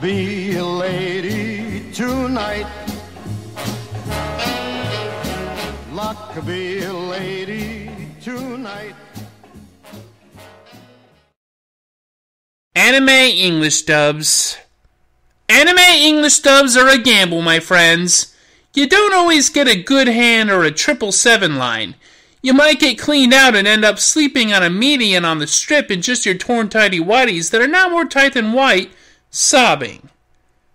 be a lady tonight. Luck be a lady tonight. Anime English dubs. Anime English dubs are a gamble, my friends. You don't always get a good hand or a 777 line. You might get cleaned out and end up sleeping on a median on the strip in just your torn tighty-whities that are now more tight than white, sobbing.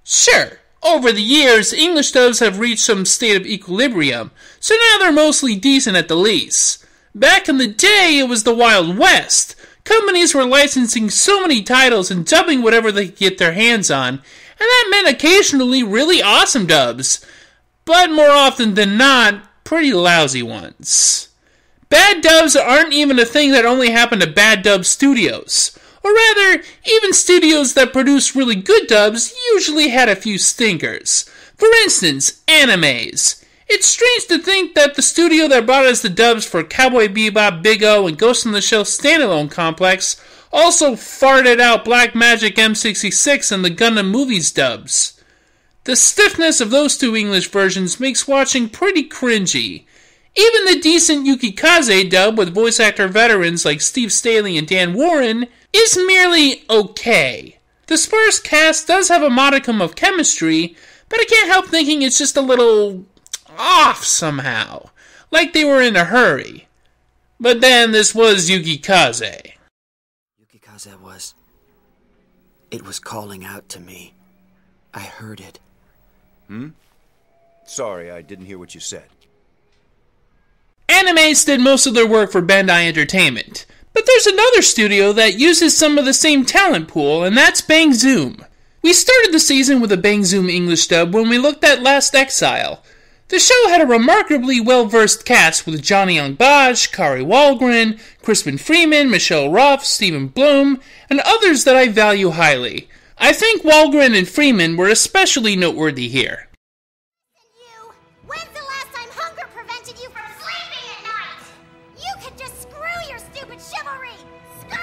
Sure, over the years, English dubs have reached some state of equilibrium, so now they're mostly decent at the least. Back in the day, it was the Wild West. Companies were licensing so many titles and dubbing whatever they could get their hands on, and that meant occasionally really awesome dubs, but more often than not, pretty lousy ones. Bad dubs aren't even a thing that only happen to bad dub studios. Or rather, even studios that produce really good dubs usually had a few stinkers. For instance, animes. It's strange to think that the studio that brought us the dubs for Cowboy Bebop, Big O, and Ghost in the Shell standalone complex also farted out Black Magic M66 and the Gundam movies dubs. The stiffness of those two English versions makes watching pretty cringy. Even the decent Yukikaze dub with voice actor veterans like Steve Staley and Dan Warren is merely okay. The sparse cast does have a modicum of chemistry, but I can't help thinking it's just a little off somehow, like they were in a hurry. But then this was Yukikaze. Yukikaze it was calling out to me. I heard it. Sorry, I didn't hear what you said. Animes did most of their work for Bandai Entertainment, but there's another studio that uses some of the same talent pool, and that's Bang Zoom. We started the season with a Bang Zoom English dub when we looked at Last Exile. The show had a remarkably well-versed cast with Johnny Young Bosch, Kari Wahlgren, Crispin Freeman, Michelle Ruff, Stephen Bloom, and others that I value highly. I think Wahlgren and Freeman were especially noteworthy here. When's the last time hunger prevented you from sleeping at night? You could just screw your stupid chivalry! Screw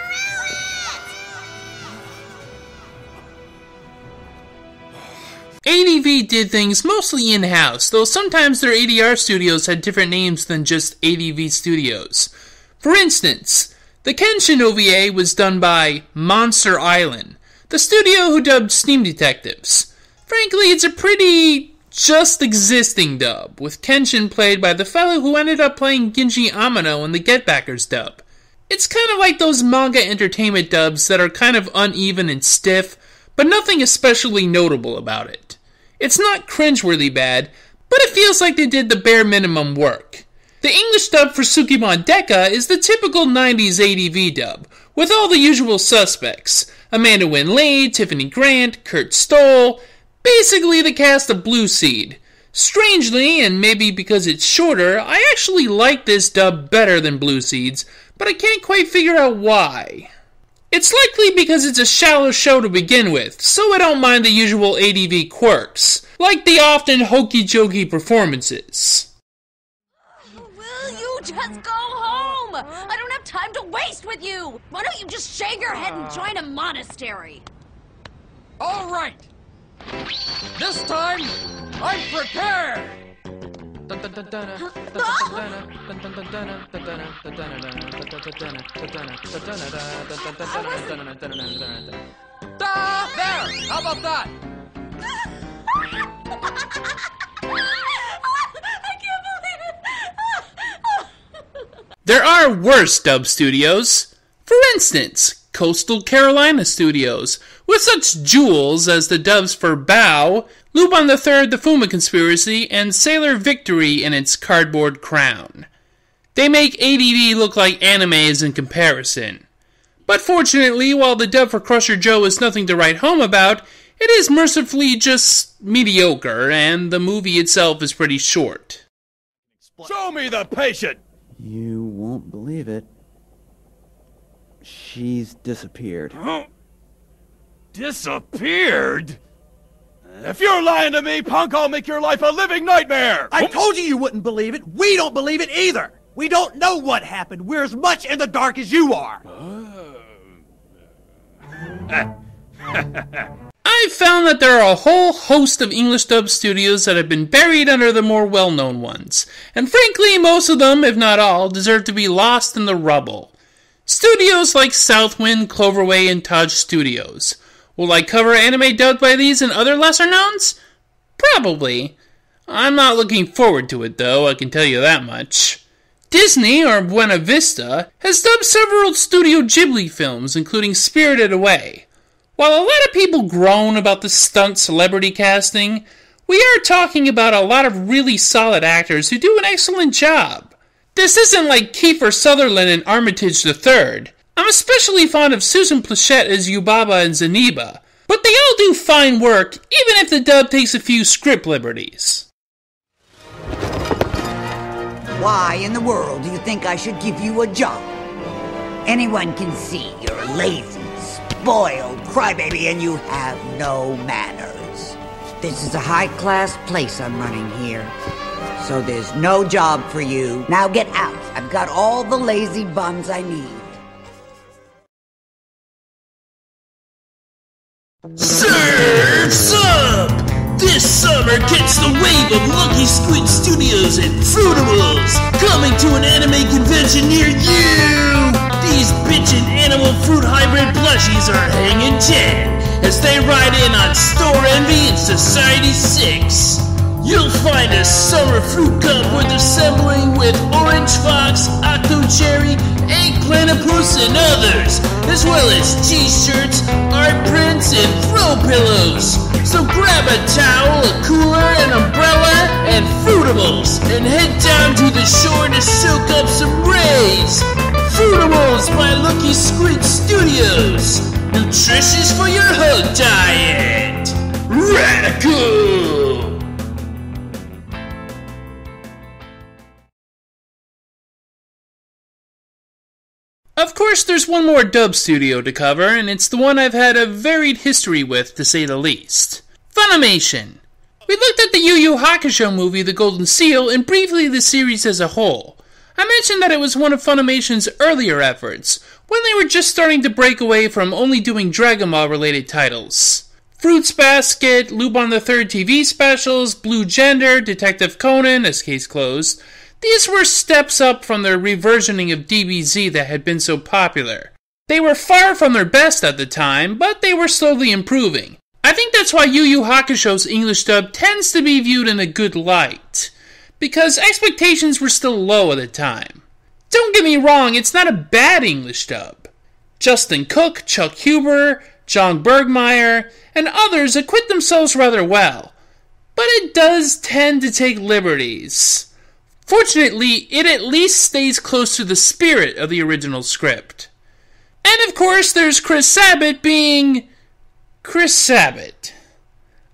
it! ADV did things mostly in-house, though sometimes their ADR studios had different names than just ADV Studios. For instance, the Kenshin OVA was done by Monster Island, the studio who dubbed Steam Detectives. Frankly, it's a pretty just existing dub, with Kenshin played by the fellow who ended up playing Genji Amano in the Get Backers dub. It's kind of like those manga entertainment dubs that are kind of uneven and stiff, but nothing especially notable about it. It's not cringeworthy bad, but it feels like they did the bare minimum work. The English dub for Tsukimon Deka is the typical 90s ADV dub, with all the usual suspects. Amanda Wynn Lee, Tiffany Grant, Kurt Stoll, basically the cast of Blue Seed. Strangely, and maybe because it's shorter, I actually like this dub better than Blue Seed's, but I can't quite figure out why. It's likely because it's a shallow show to begin with, so I don't mind the usual ADV quirks, like the often hokey-jokey performances. Will you just go home? I don't have time to waste with you! Why don't you just shave your head and join a monastery? All right! This time, I'm prepared! There! How about that? I can't believe it! There are worse dub studios. For instance, Coastal Carolina Studios, with such jewels as the dubs for Bao, Lupin III, The Fuma Conspiracy, and Sailor Victory in its cardboard crown. They make ADV look like animes in comparison. But fortunately, while the dub for Crusher Joe is nothing to write home about, it is mercifully just mediocre, and the movie itself is pretty short. Show me the patient! You won't believe it. She's disappeared. Huh? Disappeared? If you're lying to me, punk, I'll make your life a living nightmare! I told you wouldn't believe it. We don't believe it either. We don't know what happened. We're as much in the dark as you are. I've found that there are a whole host of English dub studios that have been buried under the more well-known ones, and frankly, most of them, if not all, deserve to be lost in the rubble. Studios like Southwind, Cloverway, and Taj Studios. Will I cover anime dubbed by these and other lesser-knowns? Probably. I'm not looking forward to it, though, I can tell you that much. Disney, or Buena Vista, has dubbed several Studio Ghibli films, including Spirited Away. While a lot of people groan about the stunt celebrity casting, we are talking about a lot of really solid actors who do an excellent job. This isn't like Kiefer Sutherland in Armitage III. I'm especially fond of Susan Plachette as Yubaba and Zeniba, but they all do fine work, even if the dub takes a few script liberties. Why in the world do you think I should give you a job? Anyone can see you're lazy, spoiled crybaby, and you have no manners. This is a high-class place I'm running here, so there's no job for you. Now get out. I've got all the lazy bums I need. Surf's up! This summer, catch the wave of Lucky Squid Studios and Fruitables coming to an anime convention near you! These bitchin' animal fruit hybrid plushies are hanging 10 as they ride in on Store Envy and Society 6. You'll find a summer fruit cup worth assembling with Orange Fox, Octo Cherry, Egg Platypus, and others, as well as t-shirts, art prints, and throw pillows. So grab a towel, a cooler, an umbrella, and Fruitables, and head down to the shore to soak up some rays. Fruitables by Lucky Squid Studios. Nutritious for your hug diet. Radical! Of course, there's one more dub studio to cover, and it's the one I've had a varied history with, to say the least. Funimation. We looked at the Yu Yu Hakusho movie, The Golden Seal, and briefly the series as a whole. I mentioned that it was one of Funimation's earlier efforts, when they were just starting to break away from only doing Dragon Ball related titles. Fruits Basket, Lupin the Third TV specials, Blue Gender, Detective Conan, as case closed. These were steps up from their reversioning of DBZ that had been so popular. They were far from their best at the time, but they were slowly improving. I think that's why Yu Yu Hakusho's English dub tends to be viewed in a good light, because expectations were still low at the time. Don't get me wrong, it's not a bad English dub. Justin Cook, Chuck Huber, John Bergmeyer, and others acquit themselves rather well, but it does tend to take liberties. Fortunately, it at least stays close to the spirit of the original script. And of course, there's Chris Sabat being Chris Sabat.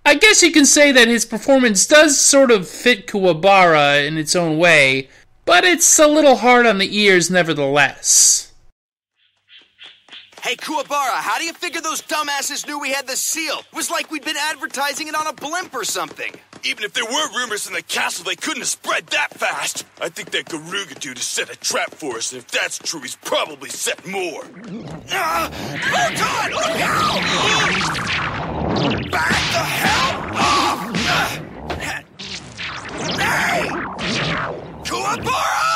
I guess you can say that his performance does sort of fit Kuwabara in its own way, but it's a little hard on the ears nevertheless. Hey, Kuwabara, how do you figure those dumbasses knew we had the seal? It was like we'd been advertising it on a blimp or something. Even if there were rumors in the castle, they couldn't have spread that fast. I think that Garuga dude has set a trap for us, and if that's true, he's probably set more. Oh, God! Look out! Back the hell off! Hey! Kuwabara!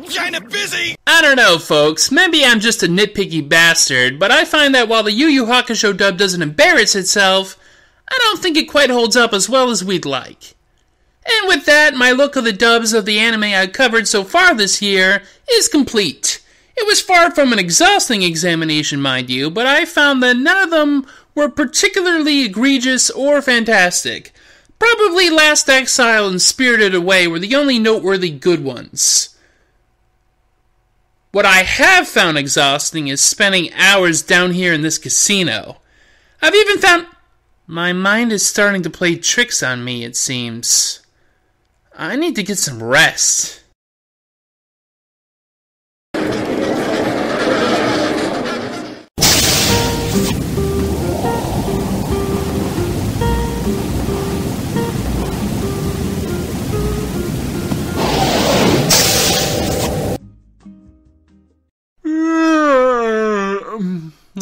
Kinda busy! I don't know, folks. Maybe I'm just a nitpicky bastard, but I find that while the Yu Yu Hakusho dub doesn't embarrass itself, I don't think it quite holds up as well as we'd like. And with that, my look of the dubs of the anime I've covered so far this year is complete. It was far from an exhausting examination, mind you, but I found that none of them were particularly egregious or fantastic. Probably Last Exile and Spirited Away were the only noteworthy good ones. What I have found exhausting is spending hours down here in this casino. I've even found... My mind is starting to play tricks on me, it seems. I need to get some rest.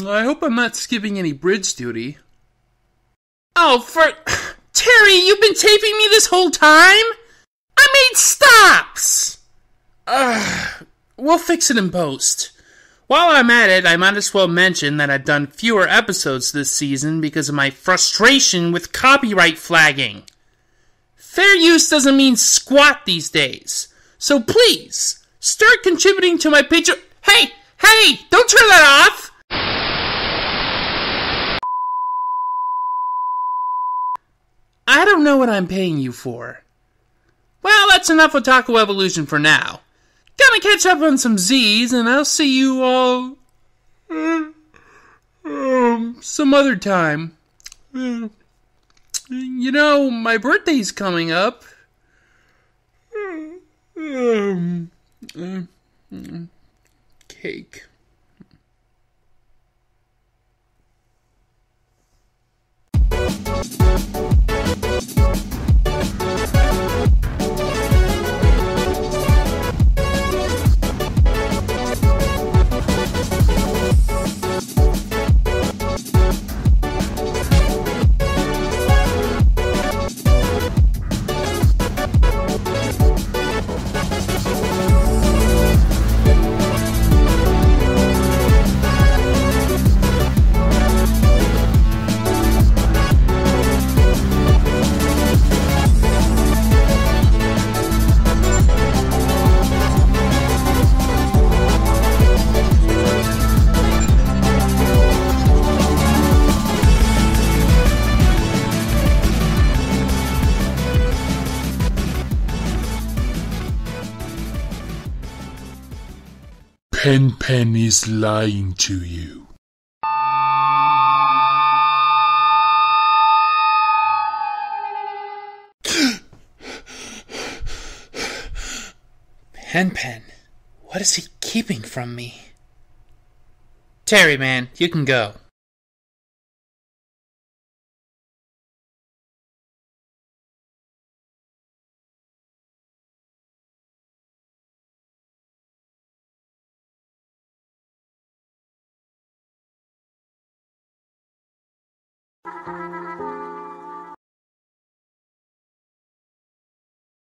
I hope I'm not skipping any bridge duty. Oh, Terry, you've been taping me this whole time? I made stops! We'll fix it in post. While I'm at it, I might as well mention that I've done fewer episodes this season because of my frustration with copyright flagging. Fair use doesn't mean squat these days. So please, start contributing to my Patreon. Hey! Don't turn that off! I don't know what I'm paying you for. Well, that's enough Otaku Evolution for now. Gonna catch up on some Z's, and I'll see you all... some other time. You know, my birthday's coming up. Cake. Pen is lying to you. Pen, what is he keeping from me? Terry, man, you can go.